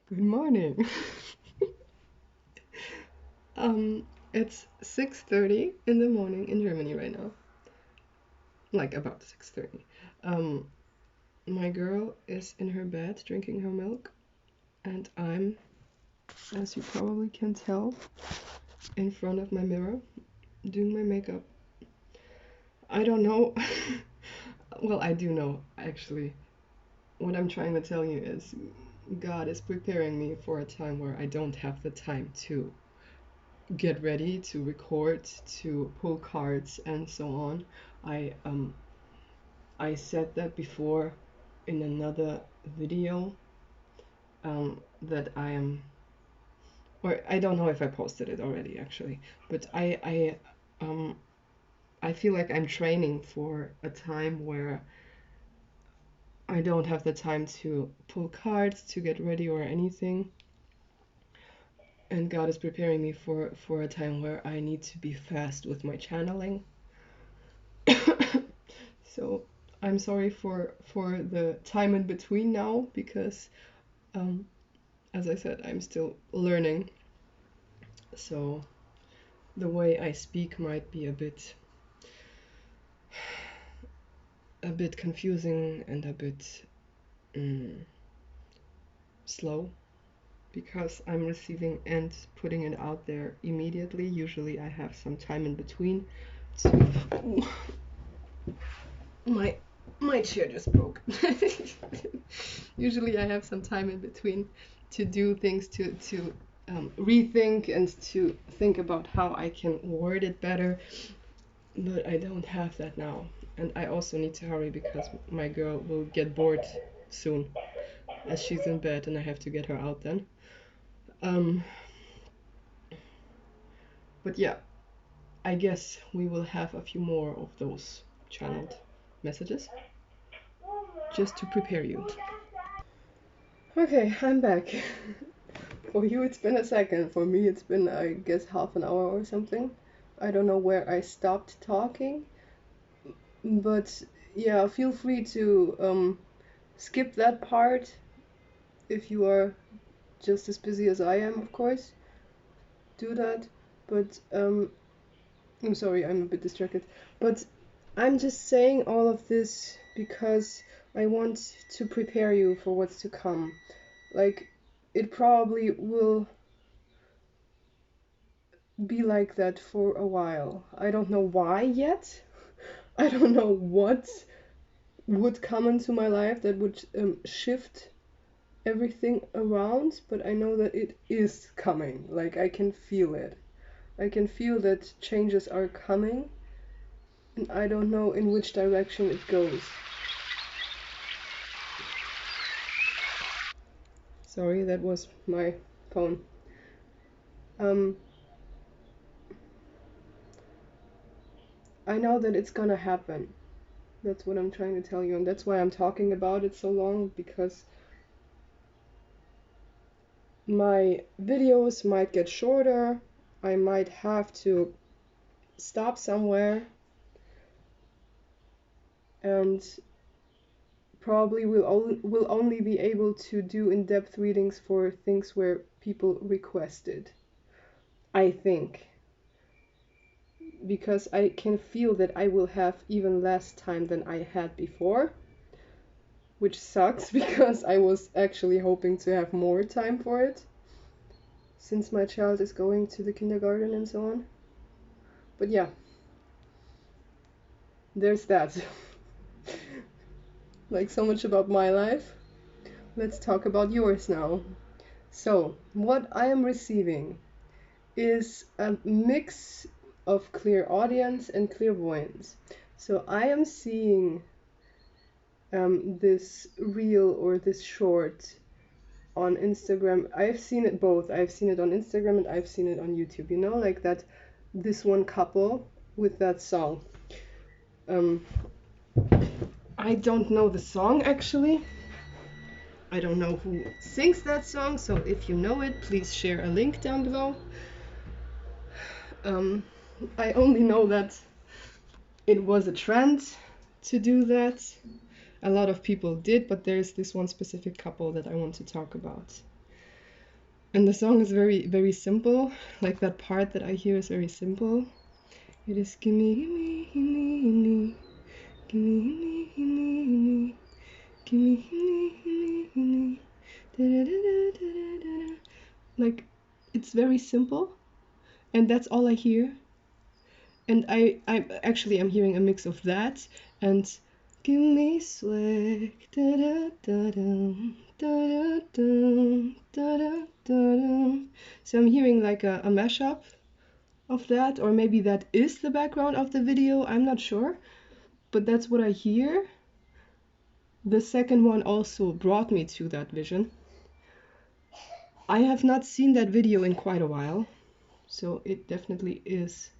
Good morning. It's 6:30 in the morning in Germany right now. Like about 6:30. Um, my girl is in her bed drinking her milk, and I'm, as you probably can tell, in front of my mirror doing my makeup. I don't know. Well, I do know actually. What I'm trying to tell you is God is preparing me for a time where I don't have the time to get ready to record, to pull cards, and so on. I said that before in another video, that I am, or I don't know if I posted it already actually, but I feel like I'm training for a time where I don't have the time to pull cards, to get ready or anything. And God is preparing me for a time where I need to be fast with my channeling. So I'm sorry for the time in between now because, um, as I said, I'm still learning. So the way I speak might be a bit confusing and a bit mm, slow because I'm receiving and putting it out there immediately. Usually I have some time in between to my my chair just broke. Usually I have some time in between to do things, to rethink and to think about how I can word it better, but I don't have that now. And I also need to hurry because my girl will get bored soon as she's in bed and I have to get her out then. Um, but yeah, I guess we will have a few more of those channeled messages just to prepare you. Okay, I'm back. For you, it's been a second. For me, it's been, I guess, half an hour or something. I don't know where I stopped talking, but yeah, feel free to skip that part if you are just as busy as I am, of course. Do that. But I'm sorry, I'm a bit distracted. But I'm just saying all of this because I want to prepare you for what's to come. Like, it probably will be like that for a while. I don't know why yet. I don't know what would come into my life that would shift everything around, but I know that it is coming. Like, I can feel it. I can feel that changes are coming, and I don't know in which direction it goes. Sorry, that was my phone. Um, I know that it's gonna happen. That's what I'm trying to tell you, and that's why I'm talking about it so long, because my videos might get shorter. I might have to stop somewhere, and probably will only be able to do in-depth readings for things where people requested. I think, because I can feel that I will have even less time than I had before, which sucks because I was actually hoping to have more time for it since my child is going to the kindergarten and so on. But yeah, there's that. Like, so much about my life. Let's talk about yours now. So, what I am receiving is a mix of clear audience and clairvoyance. So, I am seeing this reel or this short on Instagram. I've seen it both. I've seen it on Instagram and I've seen it on YouTube, you know, like that, this one couple with that song. Um, I don't know the song actually. I don't know who sings that song, so if you know it, please share a link down below. Um, I only know that it was a trend to do that. A lot of people did, but there's this one specific couple that I want to talk about. And the song is very, very simple. Like that part that I hear is very simple. It is gimme, gimme, gimme, gimme, gimme, gimme, gimme, gimme, gimme, gimme, da da da da da da. Like, it's very simple, and that's all I hear. And I'm hearing a mix of that and give me swag, da da da da da da da da da. So I'm hearing like a mashup of that, or maybe that is the background of the video, I'm not sure, but that's what I hear. The second one also brought me to that vision. I have not seen that video in quite a while, so it definitely is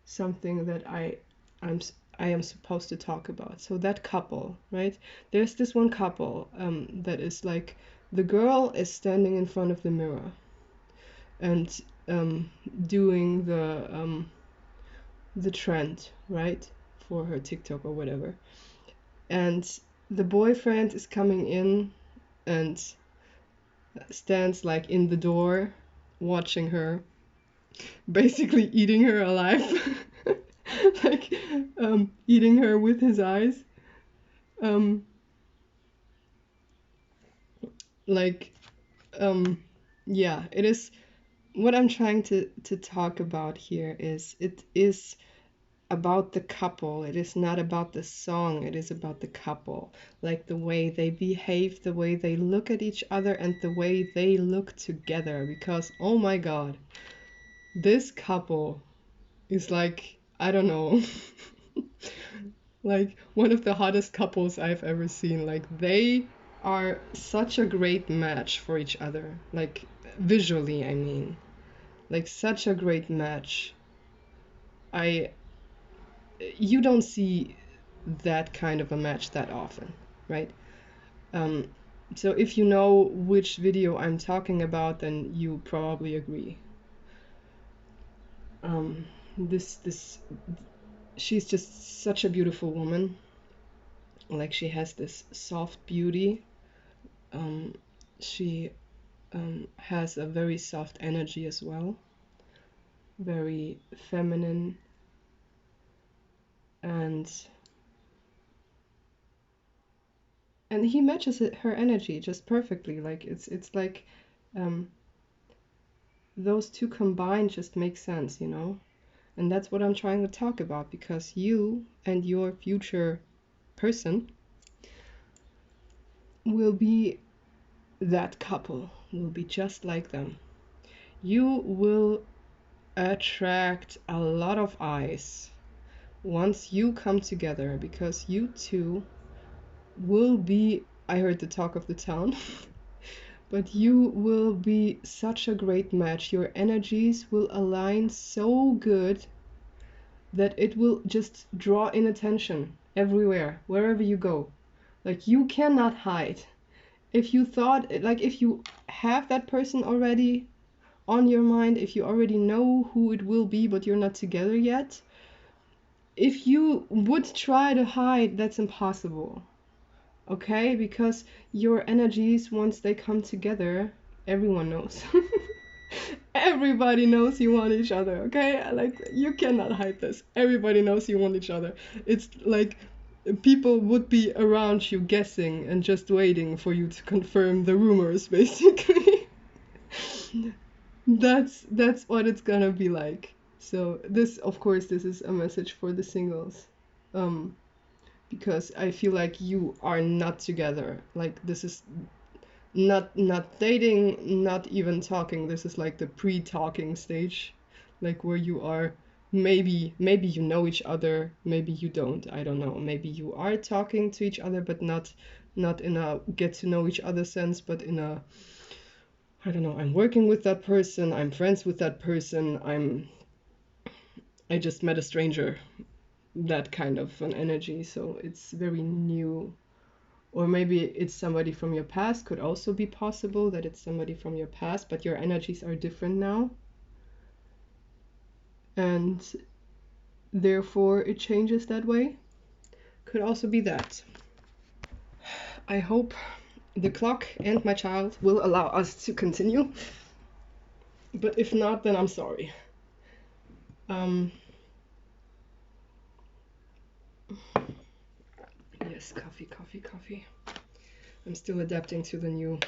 something that I'm I am supposed to talk about. So that couple, right? There's this one couple that is like the girl is standing in front of the mirror and doing the trend, right, for her TikTok or whatever, and the boyfriend is coming in and stands like in the door watching her, basically eating her alive. Like eating her with his eyes. Um, like yeah, it is what I'm trying to talk about here is it is about the couple. It is not about the song, it is about the couple. Like the way they behave, the way they look at each other, and the way they look together. Because oh my god, this couple is like, I don't know, like one of the hottest couples I've ever seen. Like they are such a great match for each other. Like visually, I mean. Like such a great match. I You don't see that kind of a match that often, right? Um, so if you know which video I'm talking about, then you probably agree. Um, this she's just such a beautiful woman. Like she has this soft beauty. Um, she has a very soft energy as well, very feminine, and he matches her energy just perfectly. Like it's like um, those two combined just make sense, you know? And that's what I'm trying to talk about, because you and your future person will be that couple, will be just like them. You will attract a lot of eyes once you come together, because you two will be, I heard the talk of the town, but you will be such a great match. Your energies will align so good that it will just draw in attention everywhere, wherever you go. Like you cannot hide. If you thought, like if you have that person already on your mind, if you already know who it will be, but you're not together yet, if you would try to hide, that's impossible. Okay? Because your energies, once they come together, everyone knows. Everybody knows you want each other, okay? Like, you cannot hide this. Everybody knows you want each other. It's like people would be around you guessing and just waiting for you to confirm the rumors, basically. That's what it's gonna be like. So this, of course, this is a message for the singles. Um, because I feel like you are not together. Like this is not dating, not even talking. This is like the pre-talking stage, like where you are maybe you know each other, maybe you don't. I don't know. Maybe you are talking to each other, but not in a get to know each other sense, but in a, I don't know, I'm working with that person, I'm friends with that person, I just met a stranger, that kind of an energy. So it's very new. Or maybe it's somebody from your past, could also be possible that it's somebody from your past, but your energies are different now. And therefore it changes that way. Could also be that. I hope the clock and my child will allow us to continue. But if not, then I'm sorry. Um, yes, coffee, coffee, coffee. I'm still adapting to the new,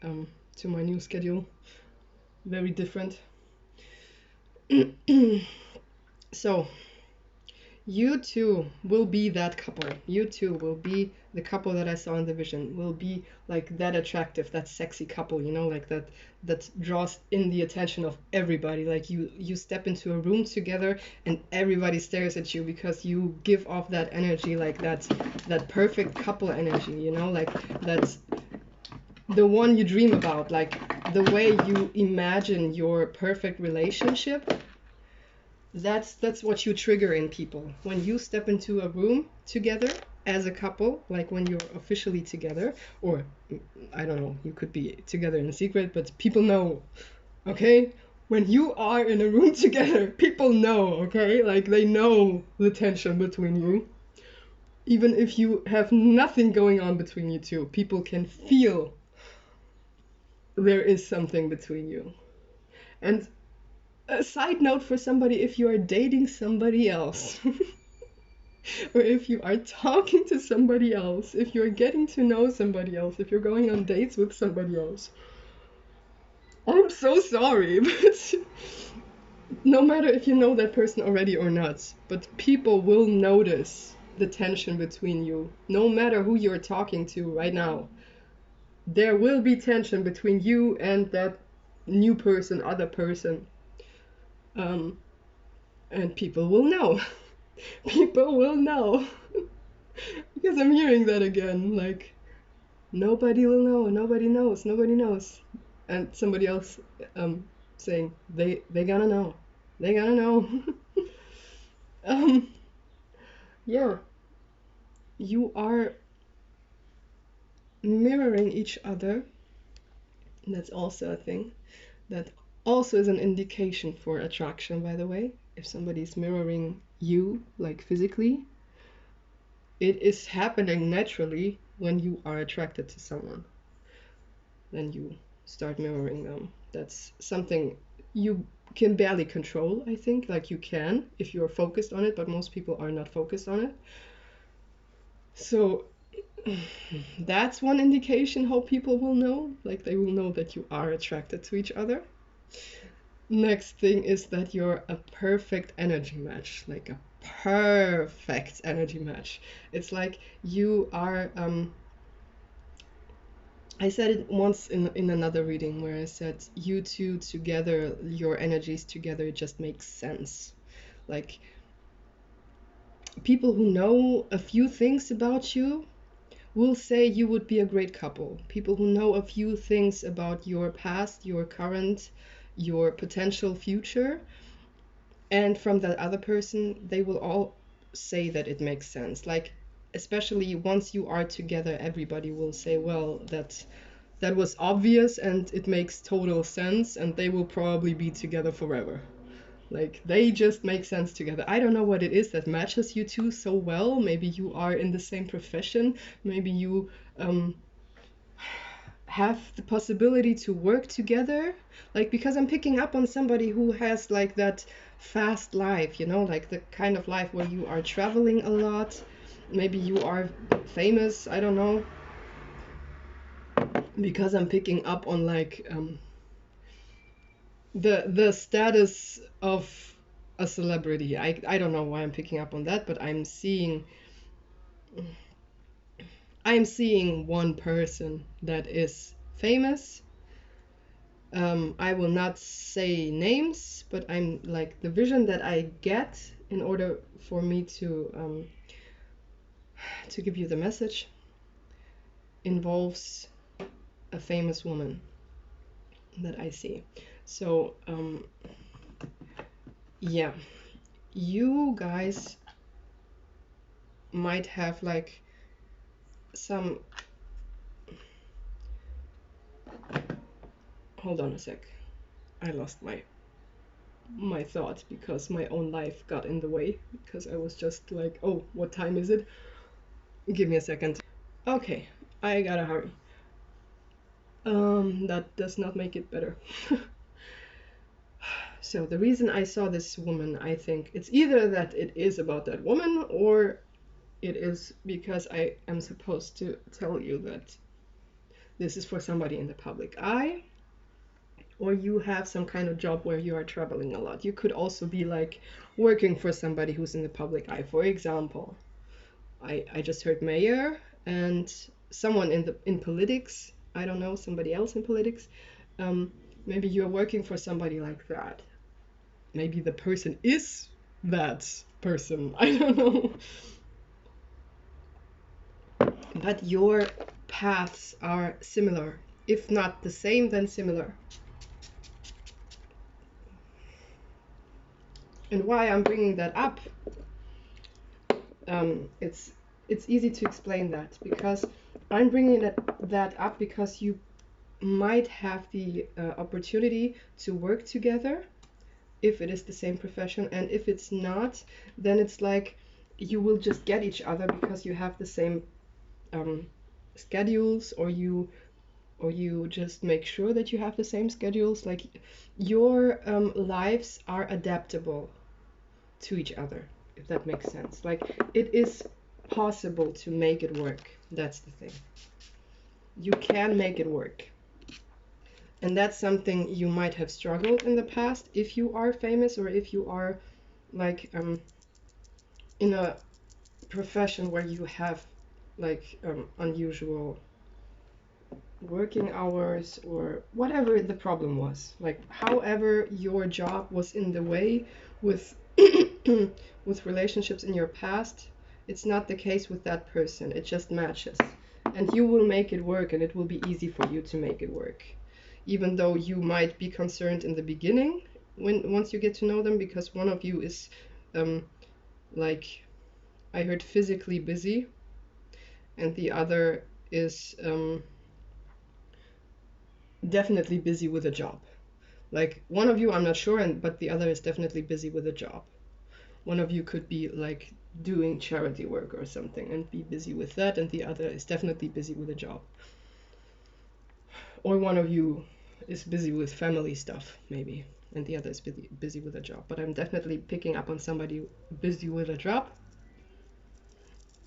to my new schedule. Very different. So, you two will be that couple. You two will be the couple that I saw in the vision. Will be like that attractive, that sexy couple, you know, like that draws in the attention of everybody. Like you step into a room together and everybody stares at you because you give off that energy, like that perfect couple energy, you know, like that's the one you dream about, like the way you imagine your perfect relationship. That's what you trigger in people when you step into a room together as a couple, like when you're officially together, or I don't know, you could be together in secret, but people know, okay? When you are in a room together, people know, okay? Like they know the tension between you. Even if you have nothing going on between you two, people can feel there is something between you. And a side note for somebody, if you are dating somebody else, or if you are talking to somebody else, if you're getting to know somebody else, if you're going on dates with somebody else, I'm so sorry, but no matter if you know that person already or not, but people will notice the tension between you, no matter who you're talking to right now. There will be tension between you and that new person, other person. Um, and people will know. People will know. Because I'm hearing that again. Like, nobody will know, nobody knows, nobody knows. And somebody else saying, they gonna know. They gonna know. um, yeah. You are mirroring each other. That's also a thing. That also is an indication for attraction, by the way. If somebody's mirroring you, like physically, it is happening naturally when you are attracted to someone. Then you start mirroring them. That's something you can barely control, I think. Like you can if you're focused on it, but most people are not focused on it. So that's one indication how people will know. Like they will know that you are attracted to each other. Next thing is that you're a perfect energy match, like a perfect energy match. It's like you are. I said it once in another reading where I said you two together, your energies together, it just makes sense. Like people who know a few things about you will say you would be a great couple. People who know a few things about your past, your current, your potential future, and from that other person, they will all say that it makes sense. Like, especially once you are together, everybody will say, well, that was obvious and it makes total sense, and they will probably be together forever. Like, they just make sense together. I don't know what it is that matches you two so well. Maybe you are in the same profession. Maybe you have the possibility to work together. Like, because I'm picking up on somebody who has like that fast life, you know, like the kind of life where you are traveling a lot. Maybe you are famous, I don't know. Because I'm picking up on like the status of a celebrity. I don't know why I'm picking up on that, but I'm seeing one person that is famous. I will not say names, but I'm like the vision that I get in order for me to give you the message involves a famous woman that I see. So yeah, you guys might have like some. Hold on a sec. I lost my thought because my own life got in the way because I was just like, oh, what time is it? Give me a second. Okay, I gotta hurry. That does not make it better. So the reason I saw this woman, I think it's either that it is about that woman, or it is because I am supposed to tell you that this is for somebody in the public eye, or you have some kind of job where you are traveling a lot. You could also be like working for somebody who's in the public eye. For example, I just heard mayor and someone in politics. I don't know, somebody else in politics. Maybe you're working for somebody like that. Maybe the person is that person. I don't know. But your paths are similar. If not the same, then similar. And why I'm bringing that up, it's easy to explain that, because I'm bringing that up because you might have the opportunity to work together if it is the same profession, and if it's not, then it's like you will just get each other because you have the same schedules, or you just make sure that you have the same schedules. Like your lives are adaptable to each other, if that makes sense. Like it is possible to make it work. That's the thing. You can make it work. And that's something you might have struggled in the past if you are famous, or if you are like in a profession where you have like unusual working hours, or whatever the problem was. Like however your job was in the way with with relationships in your past, it's not the case with that person. It just matches. And you will make it work, and it will be easy for you to make it work. Even though you might be concerned in the beginning once you get to know them, because one of you is like I heard physically busy, and the other is definitely busy with a job. Like one of you I'm not sure, but the other is definitely busy with a job. One of you could be like doing charity work or something and be busy with that, and the other is definitely busy with a job. Or one of you is busy with family stuff maybe, and the other is busy with a job. But I'm definitely picking up on somebody busy with a job,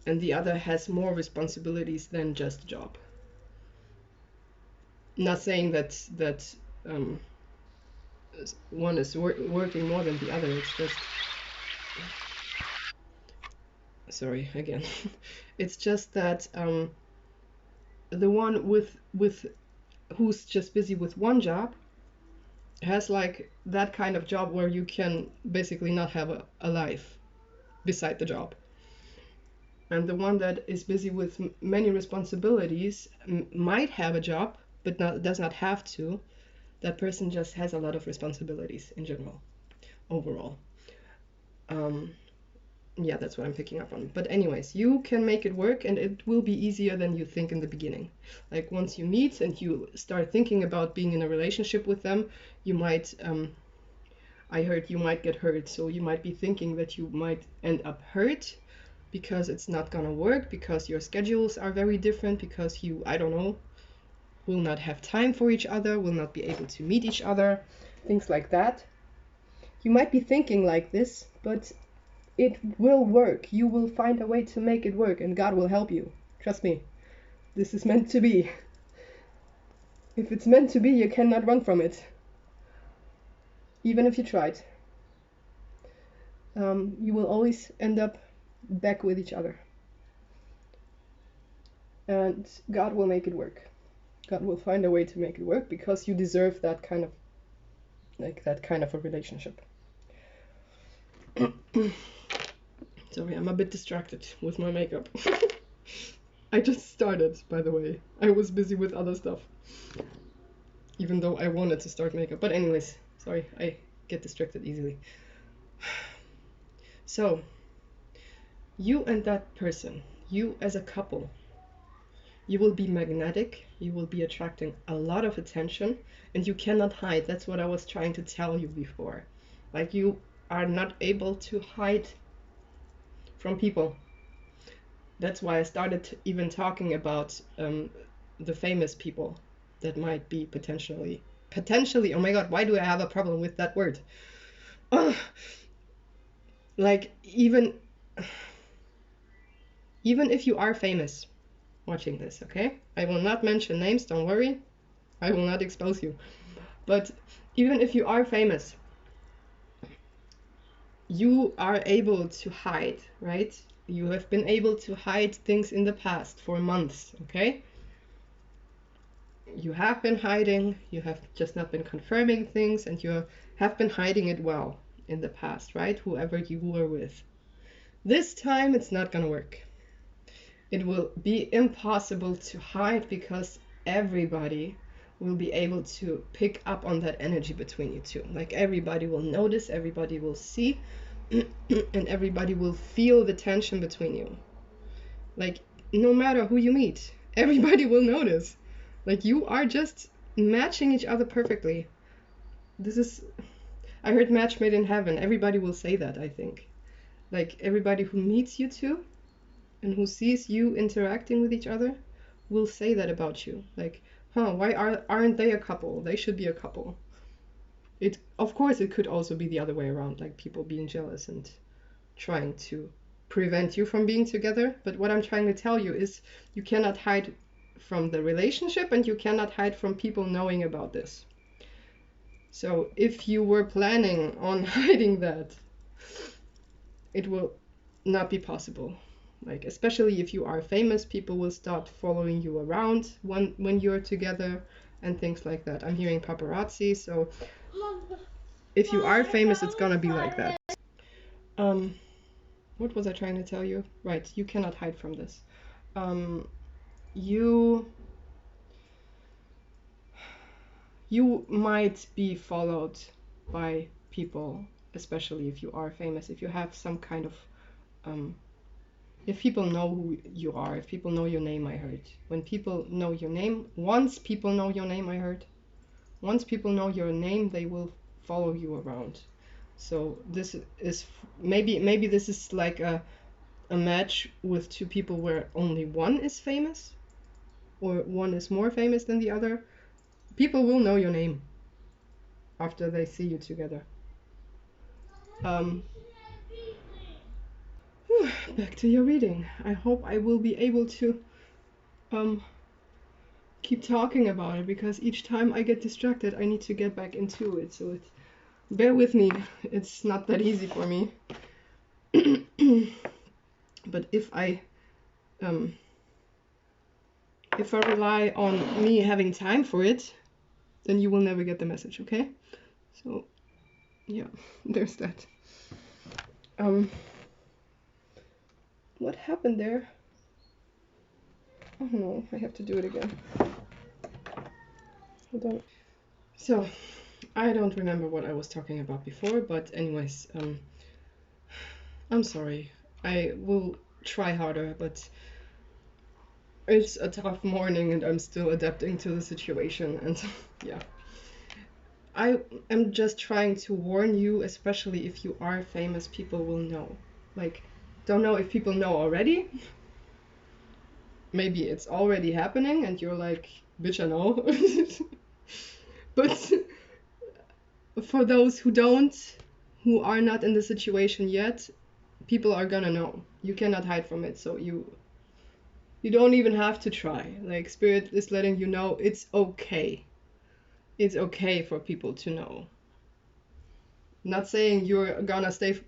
and the other has more responsibilities than just a job. Not saying that one is working more than the other. It's just, sorry again. It's just that the one with who's just busy with one job has like that kind of job where you can basically not have a life beside the job. And the one that is busy with many responsibilities might have a job, but does not have to. That person just has a lot of responsibilities in general, overall. Yeah, that's what I'm picking up on. But anyways, you can make it work, and it will be easier than you think in the beginning. Like once you meet and you start thinking about being in a relationship with them, you might, I heard you might get hurt. So you might be thinking that you might end up hurt because it's not gonna work, because your schedules are very different, because you, I don't know, will not have time for each other, will not be able to meet each other, things like that. You might be thinking like this, but it will work. You will find a way to make it work, and God will help you. Trust me. This is meant to be. If it's meant to be, you cannot run from it. Even if you tried. You will always end up back with each other. And God will make it work. God will find a way to make it work, because you deserve that kind of, like that kind of a relationship. Sorry, I'm a bit distracted with my makeup. I just started, by the way. I was busy with other stuff. Even though I wanted to start makeup. But anyways, sorry, I get distracted easily. So, you and that person, you as a couple, you will be magnetic, you will be attracting a lot of attention, and you cannot hide. That's what I was trying to tell you before. Like you are not able to hide from people. That's why I started even talking about the famous people that might be potentially, oh my god, why do I have a problem with that word? Like, even if you are famous watching this, okay? I will not mention names, don't worry. I will not expose you. But even if you are famous, you are able to hide, right? You have been able to hide things in the past for months, okay? You have been hiding, you have just not been confirming things, and you have been hiding it well in the past, right? Whoever you were with. This time it's not gonna work. It will be impossible to hide because everybody will be able to pick up on that energy between you two. Like, everybody will notice, everybody will see, and everybody will feel the tension between you. Like, no matter who you meet, everybody will notice. Like, you are just matching each other perfectly. This is, I heard match made in heaven. Everybody will say that, I think. Like, everybody who meets you two and who sees you interacting with each other will say that about you. Like, why aren't they a couple? They should be a couple. It, of course, it could also be the other way around, like people being jealous and trying to prevent you from being together. But what I'm trying to tell you is you cannot hide from the relationship, and you cannot hide from people knowing about this. So if you were planning on hiding that, it will not be possible. Like, especially if you are famous, people will start following you around when you're together and things like that. I'm hearing paparazzi, so if you are famous, it's gonna be like that. What was I trying to tell you? Right, you cannot hide from this. You might be followed by people, especially if you are famous, if you have some kind of if people know who you are, if people know your name. I heard, when people know your name, once people know your name, I heard, once people know your name, they will follow you around. So this is maybe this is like a match with two people where only one is famous, or one is more famous than the other. People will know your name after they see you together. Back to your reading. I hope I will be able to keep talking about it, because each time I get distracted, I need to get back into it. So bear with me. It's not that easy for me. But if I rely on me having time for it, then you will never get the message, okay? So yeah, there's that. What happened there? Oh no, I have to do it again. Hold on. So, I don't remember what I was talking about before, but anyways, I'm sorry. I will try harder, but it's a tough morning and I'm still adapting to the situation, and yeah. I am just trying to warn you, especially if you are famous, people will know. Like, don't know if people know already. Maybe it's already happening and you're like, bitch, I know. But for those who don't, who are not in the situation yet, people are gonna know. You cannot hide from it, so you don't even have to try. Like, Spirit is letting you know it's okay. It's okay for people to know. Not saying you're gonna stay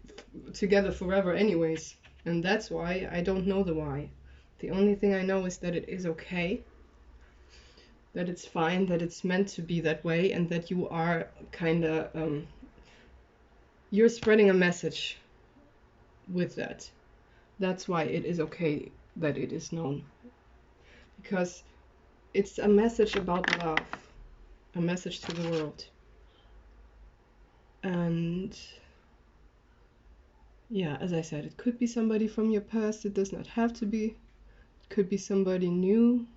together forever anyways, and that's why. I don't know the why. The only thing I know is that it is okay, that it's fine, that it's meant to be that way, and that you are kinda you're spreading a message with that. That's why it is okay that it is known, because it's a message about love, a message to the world. And yeah, as I said, it could be somebody from your past. It does not have to be. It could be somebody new.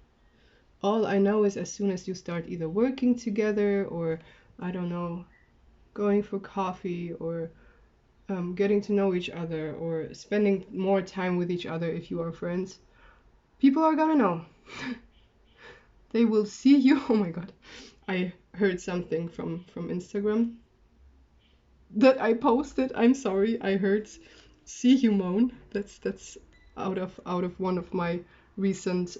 All I know is, as soon as you start either working together, or I don't know, going for coffee, or getting to know each other, or spending more time with each other if you are friends, people are gonna know. They will see you. Oh my god, I heard something from Instagram. that I posted. I'm sorry, I heard see you moan. That's out of one of my recent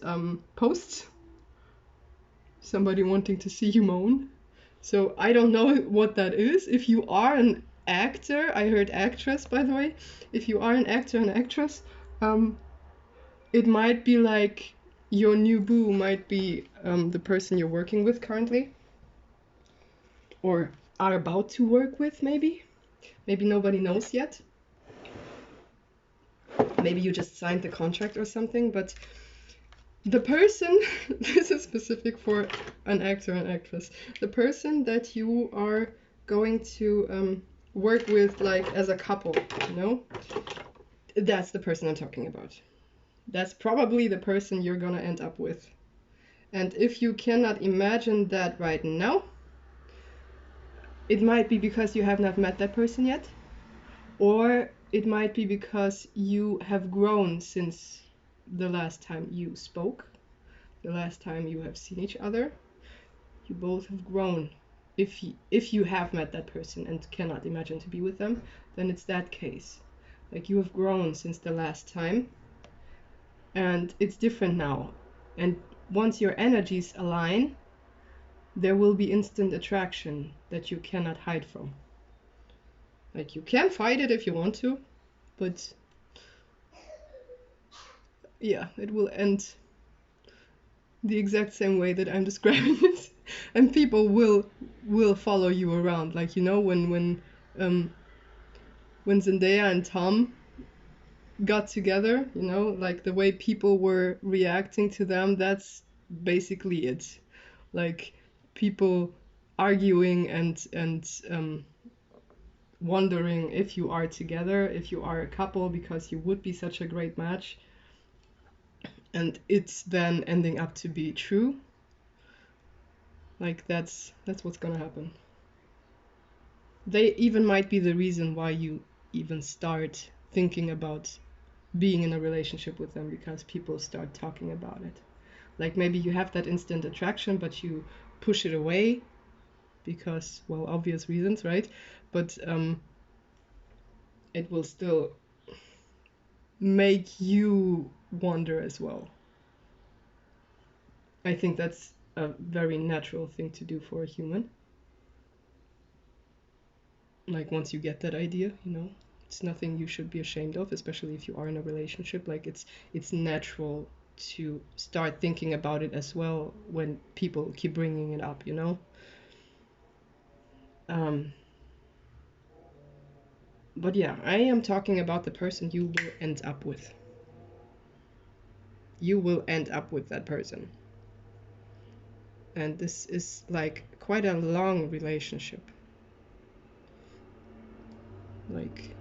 posts. Somebody wanting to see you moan. So I don't know what that is. If you are an actor, I heard actress by the way. If you are an actor and actress, it might be like your new boo might be the person you're working with currently, or are about to work with, maybe. Maybe nobody knows yet. Maybe you just signed the contract or something, but the person, this is specific for an actor and actress, the person that you are going to work with, like as a couple, you know, that's the person I'm talking about. That's probably the person you're gonna end up with. And if you cannot imagine that right now, it might be because you have not met that person yet, or it might be because you have grown since the last time you spoke, the last time you have seen each other. You both have grown. If you have met that person and cannot imagine to be with them, then it's that case. Like you have grown since the last time, and it's different now. And once your energies align, there will be instant attraction that you cannot hide from. Like you can fight it if you want to, but yeah, it will end the exact same way that I'm describing it, and people will follow you around. Like, you know, when Zendaya and Tom got together, you know, like the way people were reacting to them, that's basically it. Like people arguing and wondering if you are together, if you are a couple, because you would be such a great match, and it's then ending up to be true. Like that's what's gonna happen. They even might be the reason why you even start thinking about being in a relationship with them, because people start talking about it. Like maybe you have that instant attraction, but you push it away because, well, obvious reasons, right? But it will still make you wonder as well. I think that's a very natural thing to do for a human. Like once you get that idea, you know, it's nothing you should be ashamed of, especially if you are in a relationship. Like it's natural to start thinking about it as well when people keep bringing it up, you know. But yeah, I am talking about the person you will end up with. You will end up with that person. And this is like quite a long relationship. Like,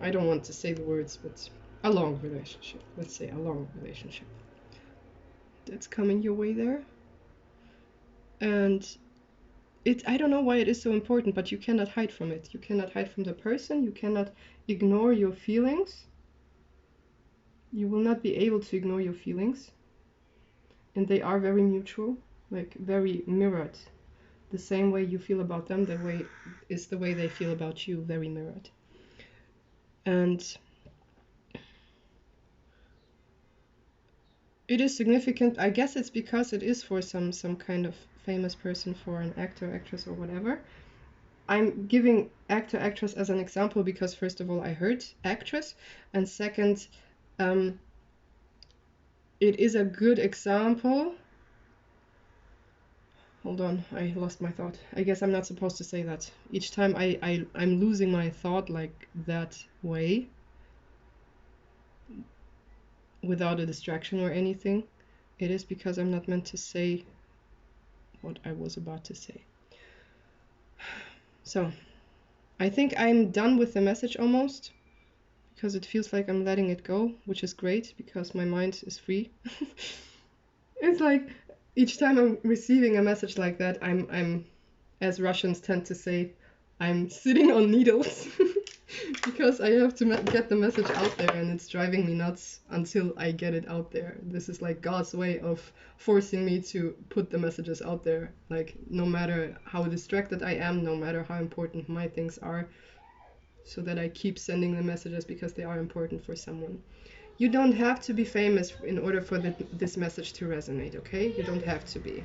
I don't want to say the words, but a long relationship. Let's say a long relationship. That's coming your way there. And I don't know why it is so important, but you cannot hide from it. You cannot hide from the person. You cannot ignore your feelings. You will not be able to ignore your feelings. And they are very mutual, like very mirrored. The same way you feel about them, the way is the way they feel about you, very mirrored. And it is significant. I guess it's because it is for some kind of famous person, for an actor, actress, or whatever. I'm giving actor, actress as an example because first of all I heard actress, and second, it is a good example. Hold on, I lost my thought. I guess I'm not supposed to say that. Each time I'm losing my thought like that way, without a distraction or anything, it is because I'm not meant to say what I was about to say. So, I think I'm done with the message almost, because it feels like I'm letting it go, which is great because my mind is free. It's like each time I'm receiving a message like that, I'm as Russians tend to say, I'm sitting on needles. because I have to get the message out there, and it's driving me nuts until I get it out there. This is like God's way of forcing me to put the messages out there. Like, no matter how distracted I am, no matter how important my things are, so that I keep sending the messages because they are important for someone. You don't have to be famous in order for this message to resonate, okay? You don't have to be.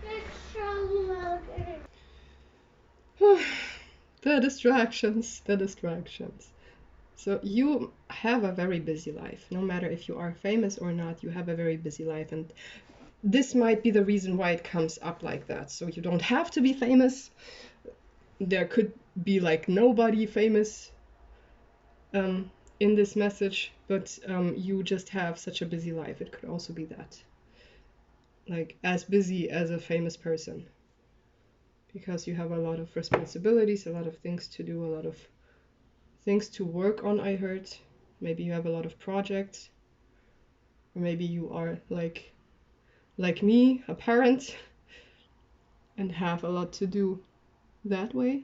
The distractions, the distractions. So you have a very busy life. No matter if you are famous or not, you have a very busy life. And this might be the reason why it comes up like that. So you don't have to be famous. There could be like nobody famous in this message, but you just have such a busy life. It could also be that. Like as busy as a famous person. Because you have a lot of responsibilities, a lot of things to do, a lot of things to work on, I heard. Maybe you have a lot of projects. Or maybe you are like me, a parent, and have a lot to do that way.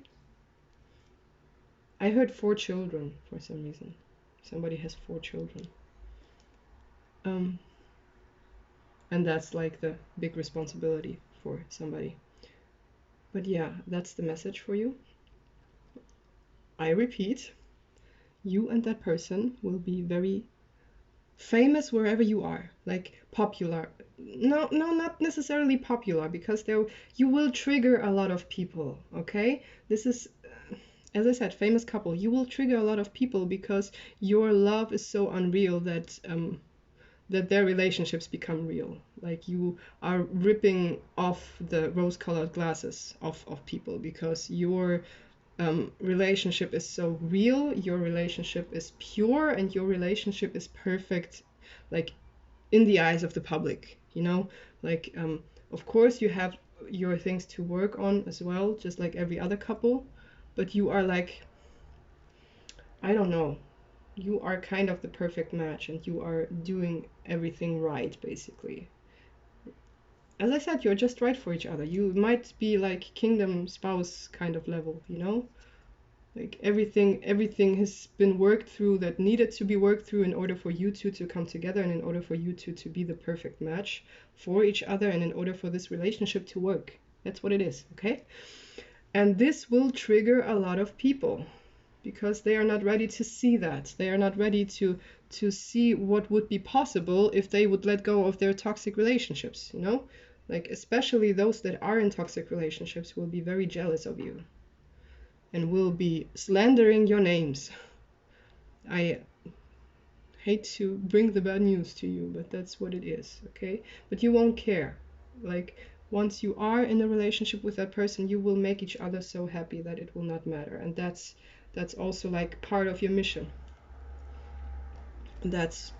I heard 4 children for some reason. Somebody has 4 children. And that's like the big responsibility for somebody. But yeah, that's the message for you. I repeat, you and that person will be very famous wherever you are, like popular. No, not necessarily popular, because you will trigger a lot of people, okay? This is, as I said, famous couple. You will trigger a lot of people because your love is so unreal that that their relationships become real. Like you are ripping off the rose-colored glasses of people because your relationship is so real, your relationship is pure, and your relationship is perfect, like in the eyes of the public, you know? Like, of course, you have your things to work on as well, just like every other couple, but you are like, I don't know, you are kind of the perfect match, and you are doing everything right, basically. As I said, you're just right for each other. You might be like kingdom spouse kind of level, you know? Like everything has been worked through that needed to be worked through in order for you two to come together, and in order for you two to be the perfect match for each other, and in order for this relationship to work. That's what it is, okay? And this will trigger a lot of people because they are not ready to see that. They are not ready to see what would be possible if they would let go of their toxic relationships, you know? Like especially those that are in toxic relationships will be very jealous of you and will be slandering your names. I hate to bring the bad news to you, but that's what it is, okay? But you won't care. Like, once you are in a relationship with that person, you will make each other so happy that it will not matter. And that's also like part of your mission. That's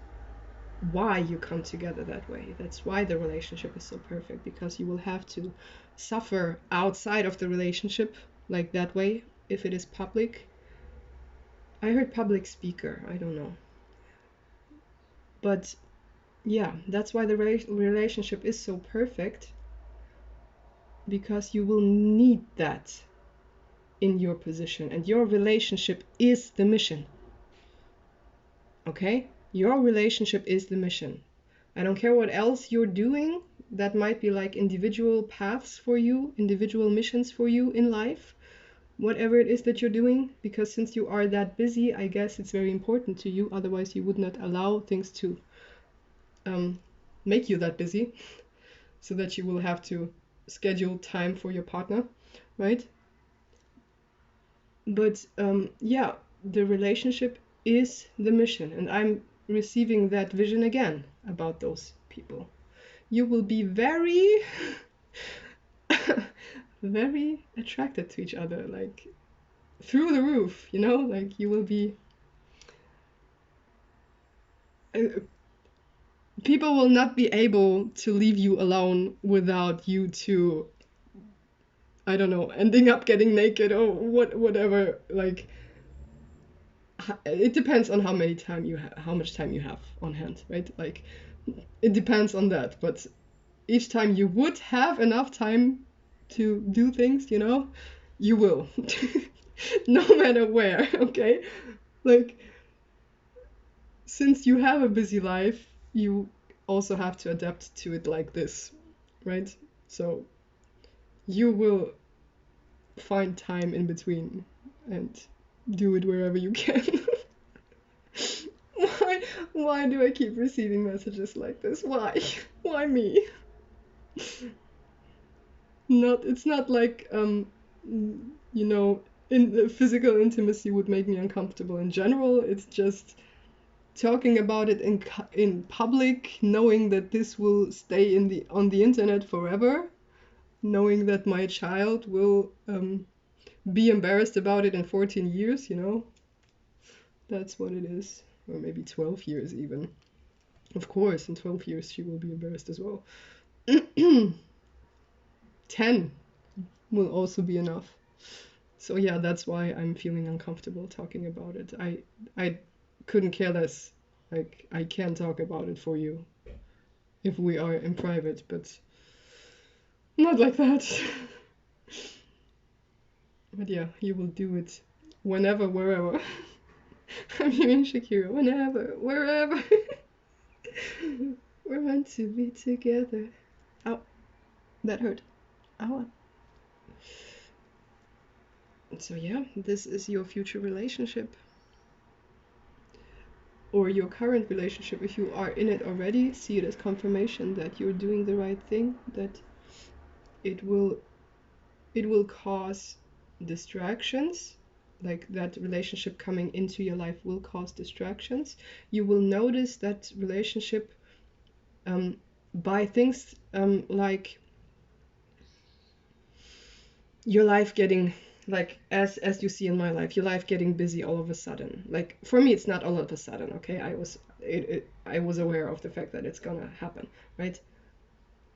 why you come together that way. That's why the relationship is so perfect, because you will have to suffer outside of the relationship like that way if it is public. I heard public speaker, I don't know. But yeah, that's why the relationship is so perfect, because you will need that in your position, and your relationship is the mission. Okay? Your relationship is the mission. I don't care what else you're doing. That might be like individual paths for you, individual missions for you in life, whatever it is that you're doing, because since you are that busy, I guess it's very important to you. Otherwise, you would not allow things to make you that busy, so that you will have to schedule time for your partner, right? But yeah, the relationship is the mission, and I'm receiving that vision again about those people. You will be very very attracted to each other, like through the roof, you know? Like you will be people will not be able to leave you alone without you two, I don't know, ending up getting naked or whatever. Like it depends on how much time you have on hand, right? Like it depends on that, but each time you would have enough time to do things, you know, you will. No matter where, okay? Like, since you have a busy life, you also have to adapt to it like this, right? So you will find time in between and do it wherever you can. why why do I keep receiving messages like this? Why? Why me? Not It's not like you know, in physical intimacy would make me uncomfortable in general. It's just talking about it in public, knowing that this will stay in the on the internet forever, knowing that my child will be embarrassed about it in 14 years, you know. That's what it is. Or maybe 12 years even. Of course, in 12 years she will be embarrassed as well. 10 will also be enough. So yeah, that's why I'm feeling uncomfortable talking about it. I couldn't care less. Like, I can talk about it for you if we are in private, but not like that. But yeah, you will do it whenever, wherever. I'm hearing Shakira. Whenever, wherever. We're meant to be together. Ow, that hurt. Ow. So yeah, this is your future relationship. Or your current relationship. If you are in it already, see it as confirmation that you're doing the right thing, that it will cause distractions, like that relationship coming into your life will cause distractions. You will notice that relationship by things like your life getting, like, as you see in my life, your life getting busy all of a sudden. Like, for me it's not all of a sudden, okay? I was aware of the fact that it's gonna happen, right?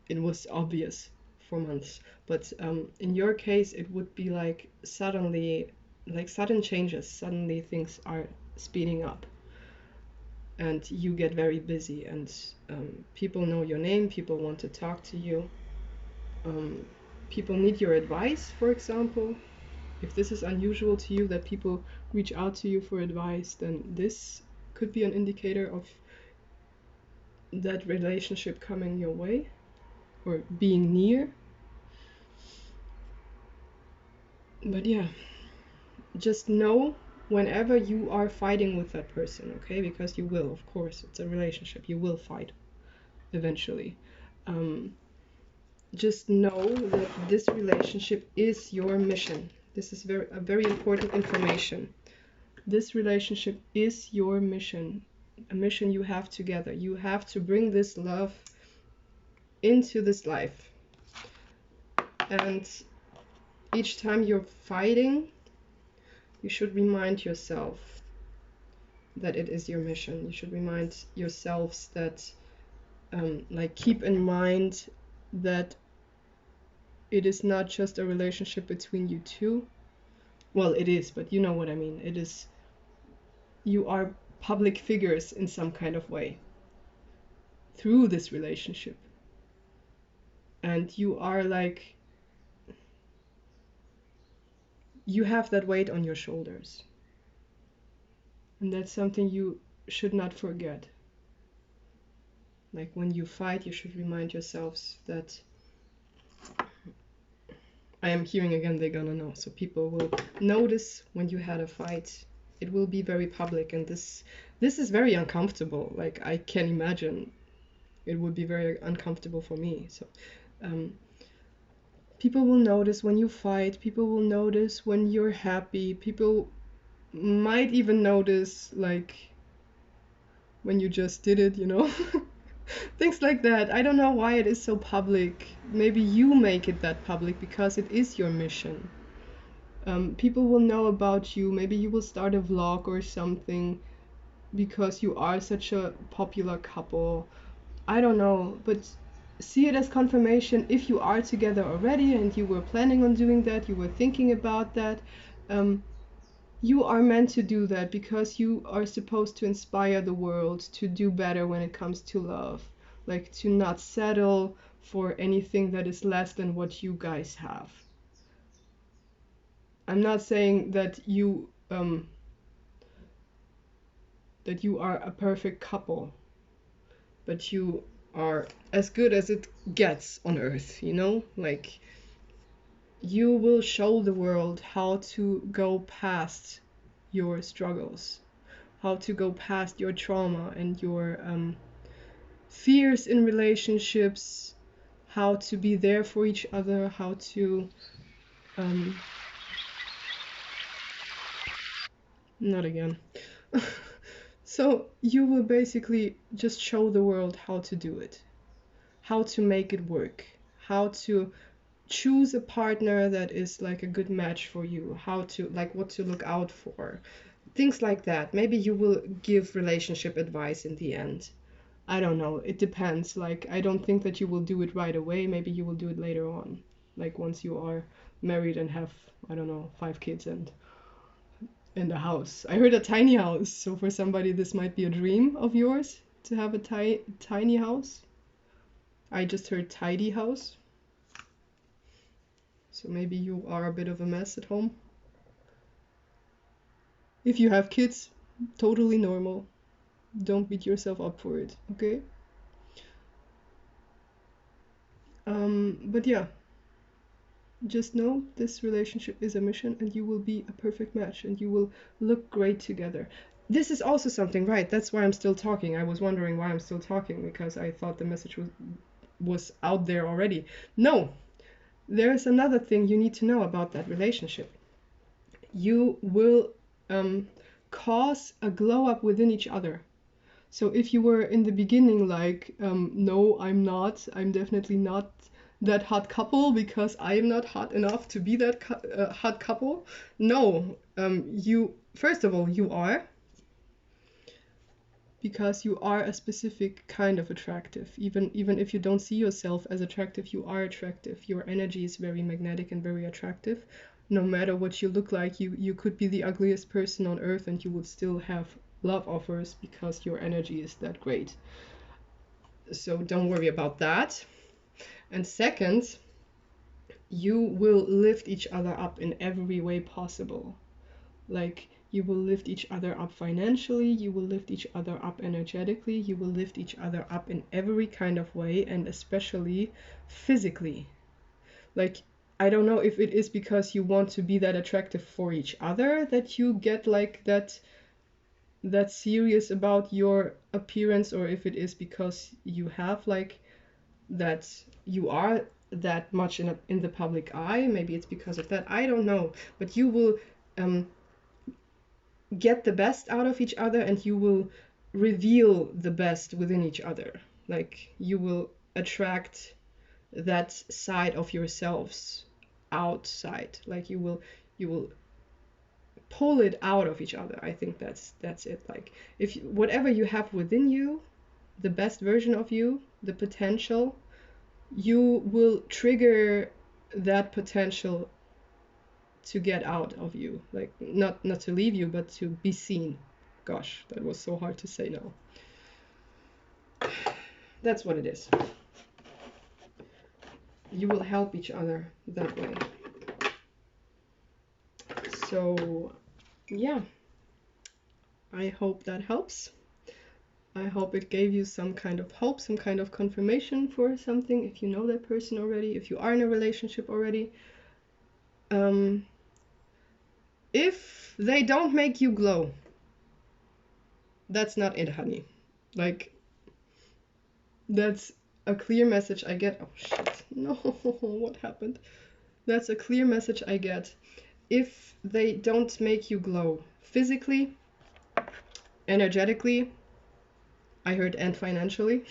It was obvious for months. But in your case, it would be like suddenly, like sudden changes. Suddenly things are speeding up, and you get very busy, and people know your name. People want to talk to you. People need your advice, for example. If this is unusual to you, that people reach out to you for advice, then this could be an indicator of that relationship coming your way or being near. But yeah, just know whenever you are fighting with that person, okay? Because you will, of course, it's a relationship. You will fight eventually. Um, just know that this relationship is your mission. This is a very important information. This relationship is your mission, a mission you have together. You have to bring this love into this life. And each time you're fighting, you should remind yourself that it is your mission. You should remind yourselves that, like, keep in mind that it is not just a relationship between you two. Well, it is, but you know what I mean. It is, you are public figures in some kind of way through this relationship. And you are like, you have that weight on your shoulders. And that's something you should not forget. Like, when you fight, you should remind yourselves that, I am hearing again, they're gonna know. So people will notice when you had a fight. It will be very public, and this is very uncomfortable. Like, I can imagine it would be very uncomfortable for me. So people will notice when you fight. People will notice when you're happy. People might even notice, like, when you just did it, you know? Things like that. I don't know why it is so public. Maybe you make it that public because it is your mission. People will know about you. Maybe you will start a vlog or something because you are such a popular couple. I don't know, but see it as confirmation. If you are together already and you were planning on doing that, you were thinking about that, you are meant to do that because you are supposed to inspire the world to do better when it comes to love. Like, to not settle for anything that is less than what you guys have. I'm not saying that you that you are a perfect couple, but you are as good as it gets on earth, you know? Like, you will show the world how to go past your struggles, how to go past your trauma and your fears in relationships, how to be there for each other, how to not again. So you will basically just show the world how to do it, how to make it work, how to choose a partner that is like a good match for you, how to like what to look out for, things like that. Maybe you will give relationship advice in the end. I don't know, it depends. Like, I don't think that you will do it right away. Maybe you will do it later on, like once you are married and have, I don't know, 5 kids and in the house. I heard a tiny house, so for somebody this might be a dream of yours to have a tiny house. I just heard tidy house. So maybe you are a bit of a mess at home. If you have kids, totally normal. Don't beat yourself up for it, okay? But yeah, just know this relationship is a mission and you will be a perfect match and you will look great together. This is also something, right? That's why I'm still talking. I was wondering why I'm still talking because I thought the message was out there already. No, there is another thing you need to know about that relationship. You will cause a glow up within each other. So if you were in the beginning like, no, I'm definitely not that hot couple because I am not hot enough to be that hot couple. No, you, first of all, you are, because you are a specific kind of attractive. Even if you don't see yourself as attractive, you are attractive. Your energy is very magnetic and very attractive. No matter what you look like, you could be the ugliest person on earth and you would still have love offers because your energy is that great. So don't worry about that. And second, you will lift each other up in every way possible. Like, you will lift each other up financially, you will lift each other up energetically, you will lift each other up in every kind of way, and especially physically. Like, I don't know if it is because you want to be that attractive for each other that you get like that serious about your appearance, or if it is because you have like that you are that much in the public eye. Maybe it's because of that, I don't know, but you will get the best out of each other and you will reveal the best within each other. Like, you will attract that side of yourselves outside. Like, you will pull it out of each other. I think that's it. Like, if whatever you have within you, the best version of you, the potential, you will trigger that potential to get out of you. Like, not to leave you, but to be seen. Gosh, that was so hard to say now. That's what it is. You will help each other that way. So yeah, I hope that helps. I hope it gave you some kind of hope, some kind of confirmation for something, if you know that person already, if you are in a relationship already. If they don't make you glow, that's not it, honey. Like, that's a clear message I get. Oh shit, no, what happened? That's a clear message I get. If they don't make you glow physically, energetically, I heard, and financially,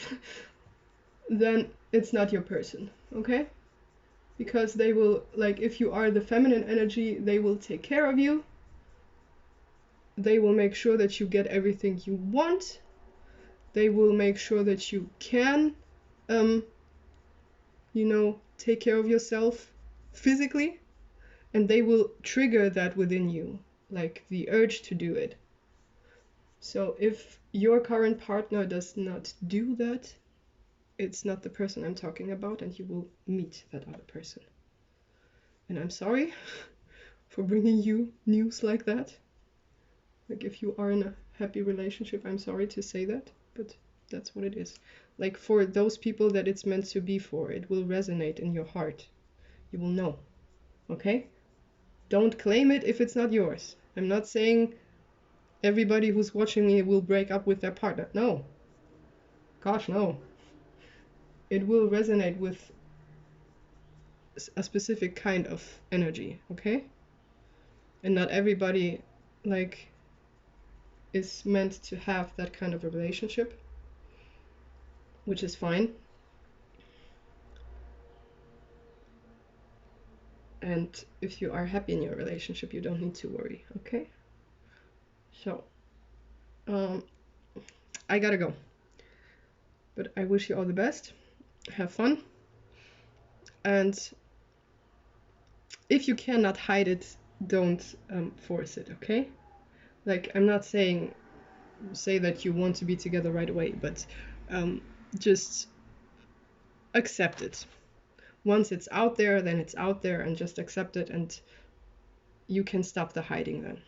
then it's not your person, okay? Because they will, like, if you are the feminine energy, they will take care of you. They will make sure that you get everything you want. They will make sure that you can, take care of yourself physically. And they will trigger that within you, like the urge to do it. So if your current partner does not do that, it's not the person I'm talking about, and you will meet that other person. And I'm sorry for bringing you news like that. Like, if you are in a happy relationship. I'm sorry to say that, but that's what it is. Like, for those people that it's meant to be for, it will resonate in your heart. You will know. Okay? Don't claim it if it's not yours. I'm not saying everybody who's watching me will break up with their partner. No. Gosh, no. It will resonate with a specific kind of energy, okay? And not everybody, like, is meant to have that kind of a relationship, which is fine. And if you are happy in your relationship, you don't need to worry, okay? So, I gotta go. But I wish you all the best. Have fun. And if you cannot hide it, don't force it, okay? Like, I'm not saying say that you want to be together right away, but just accept it. Once it's out there, then it's out there, and just accept it, and you can stop the hiding then.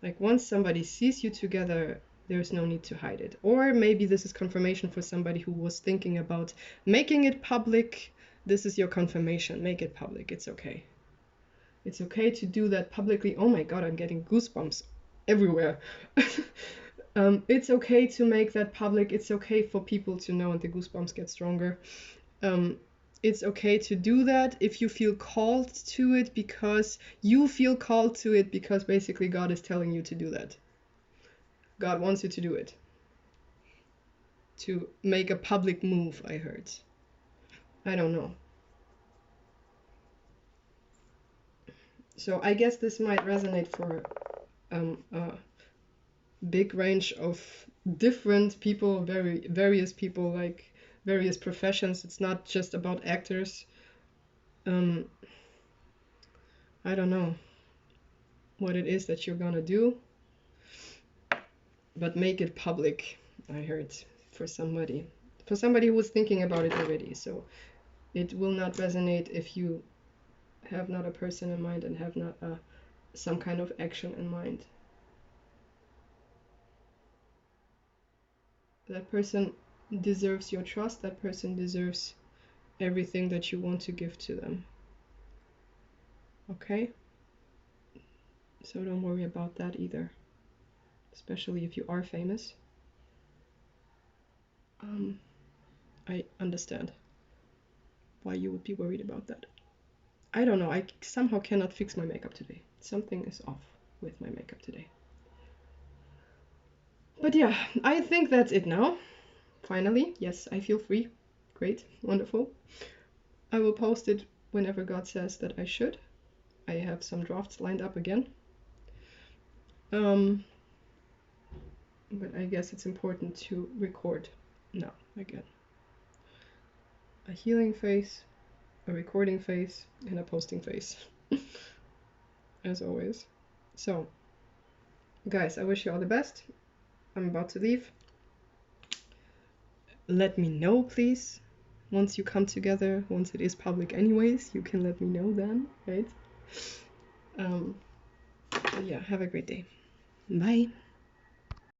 Like, once somebody sees you together, there's no need to hide it. Or maybe this is confirmation for somebody who was thinking about making it public. This is your confirmation. Make it public. It's okay. It's okay to do that publicly. Oh my god, I'm getting goosebumps everywhere. It's okay to make that public. It's okay for people to know, and the goosebumps get stronger. It's okay to do that if you feel called to it, because you feel called to it, because basically God is telling you to do that. God wants you to do it. To make a public move, I heard. I don't know. So I guess this might resonate for a big range of different people, various people, like various professions. It's not just about actors. I don't know what it is that you're gonna do, but make it public, I heard, for somebody who was thinking about it already. So it will not resonate if you have not a person in mind and have not some kind of action in mind. That person deserves your trust. That person deserves everything that you want to give to them. Okay? So don't worry about that either. Especially if you are famous. I understand why you would be worried about that. I don't know. I somehow cannot fix my makeup today. Something is off with my makeup today. But yeah, I think that's it now. Finally, yes, I feel free. Great, wonderful. I will post it whenever God says that I should. I have some drafts lined up again. But I guess it's important to record now again. A healing phase, a recording phase, and a posting phase. As always. So, guys, I wish you all the best. I'm about to leave. Let me know, please. Once you come together, once it is public anyways, you can let me know then, right? Yeah, have a great day. Bye.